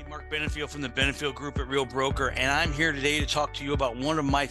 Mark Benefield from the Benefield Group at Real Broker, and I'm here today to talk to you about one of my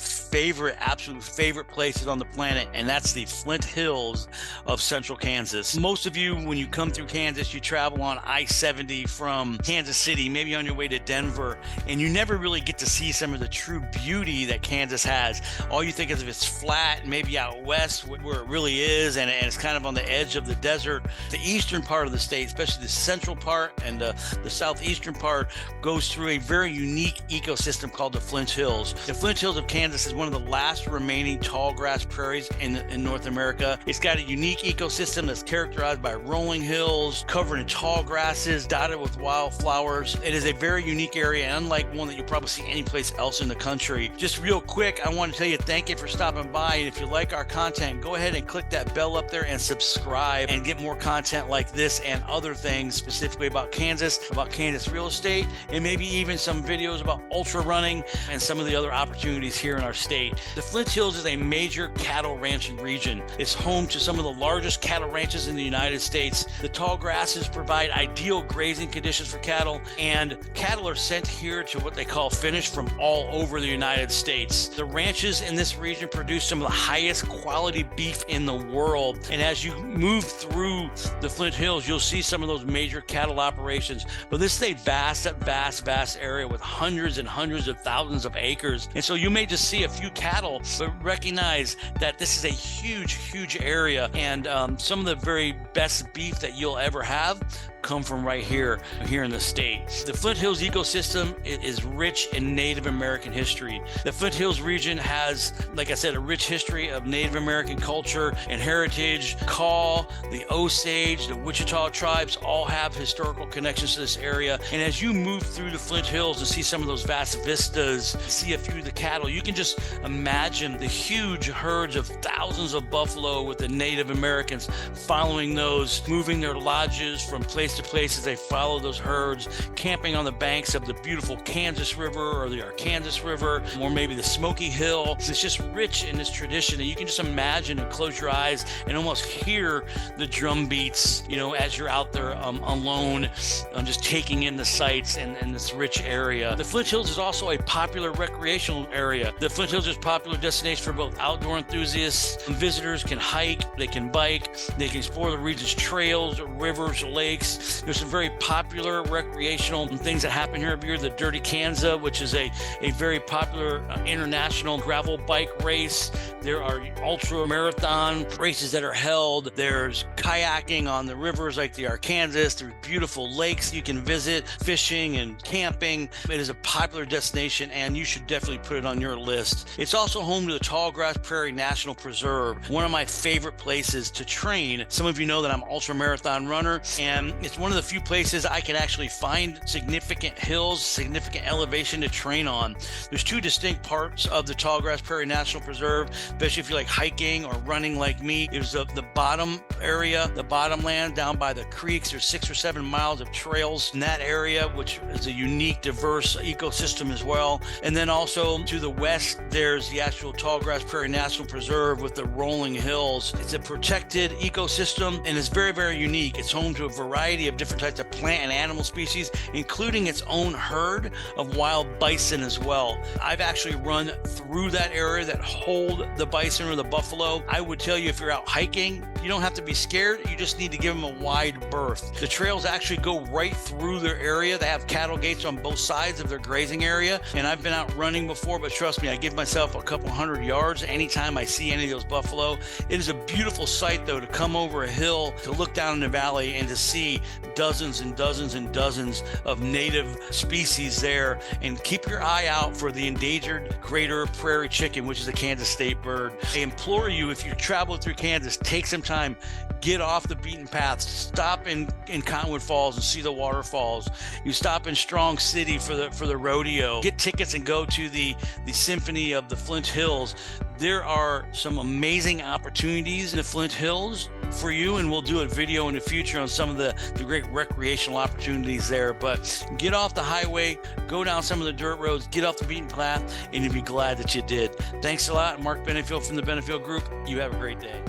absolute favorite places on the planet, and that's the Flint Hills of central Kansas. Most of you, when you come through Kansas, you travel on I-70 from Kansas City, maybe on your way to Denver, and you never really get to see some of the true beauty that Kansas has. All you think is if it's flat, maybe out west where it really is, and it's kind of on the edge of the desert. The eastern part of the state, especially the central part and the southeastern part, goes through a very unique ecosystem called the Flint Hills. The Flint Hills of Kansas is one of the last remaining tall grass prairies in North America. It's got a unique ecosystem that's characterized by rolling hills, covered in tall grasses, dotted with wildflowers. It is a very unique area, unlike one that you'll probably see anyplace else in the country. Just real quick, I want to tell you thank you for stopping by, and if you like our content, go ahead and click that bell up there and subscribe and get more content like this and other things specifically about Kansas real estate, and maybe even some videos about ultra running and some of the other opportunities here in our state. The Flint Hills is a major cattle ranching region. It's home to some of the largest cattle ranches in the United States. The tall grasses provide ideal grazing conditions for cattle, and cattle are sent here to what they call finish from all over the United States. The ranches in this region produce some of the highest quality beef in the world, and as you move through the Flint Hills, you'll see some of those major cattle operations. But this is a vast area with hundreds and hundreds of thousands of acres. And so you may just see a few cattle, but recognize that this is a huge area. And some of the very best beef that you'll ever have come from right here in the state. The Flint Hills ecosystem is rich in Native American history. The Flint Hills region has, like I said, a rich history of Native American culture and heritage. Kaw, the Osage, the Wichita tribes all have historical connections to this area. And as you move through the Flint Hills and see some of those vast vistas, see a few of the cattle, you can just imagine the huge herds of thousands of buffalo with the Native Americans following those, moving their lodges from place to place as they follow those herds, camping on the banks of the beautiful Kansas River or the Arkansas River, or maybe the Smoky Hill. It's just rich in this tradition that you can just imagine and close your eyes and almost hear the drum beats, as you're out there alone, just taking in the sights and this rich area. The Flint Hills is also a popular recreational area. The Flint Hills is a popular destination for both outdoor enthusiasts and visitors. Can hike, they can bike, they can explore the region's trails, rivers, lakes. There's some very popular recreational things that happen here every year. The Dirty Kanza, which is a very popular international gravel bike race. There are ultra marathon races that are held. There's kayaking on the rivers like the Arkansas. There's beautiful lakes you can visit, fishing and camping. It is a popular destination, and you should definitely put it on your list. It's also home to the Tallgrass Prairie National Preserve, one of my favorite places to train. Some of you know that I'm an ultra marathon runner, and it's one of the few places I can actually find significant hills, significant elevation to train on. There's two distinct parts of the Tallgrass Prairie National Preserve, especially if you like hiking or running like me. There's the bottom area, the bottom land down by the creeks. There's 6 or 7 miles of trails in that area, which is a unique, diverse ecosystem as well. And then also to the west, there's the actual Tallgrass Prairie National Preserve with the rolling hills. It's a protected ecosystem, and it's very unique. It's home to a variety of different types of plant and animal species, including its own herd of wild bison as well. I've actually run through that area that hold the bison or the buffalo. I would tell you, if you're out hiking, you don't have to be scared. You just need to give them a wide berth. The trails actually go right through their area. They have cattle gates on both sides of their grazing area. And I've been out running before, but trust me, I give myself a couple hundred yards anytime I see any of those buffalo. It is a beautiful sight, though, to come over a hill, to look down in the valley and to see dozens and dozens and dozens of native species there. And keep your eye out for the endangered greater prairie chicken, which is a Kansas state bird. I implore you, if you travel through Kansas, take some time, get off the beaten path, stop in Cottonwood Falls and see the waterfalls. You stop in Strong City for the rodeo. Get tickets and go to the Symphony of the Flint Hills. There are some amazing opportunities in the Flint Hills for you, and we'll do a video in the future on some of the great recreational opportunities there. But get off the highway, go down some of the dirt roads, get off the beaten path, and you'll be glad that you did. Thanks a lot. Mark Benefield from the Benefield Group. You have a great day.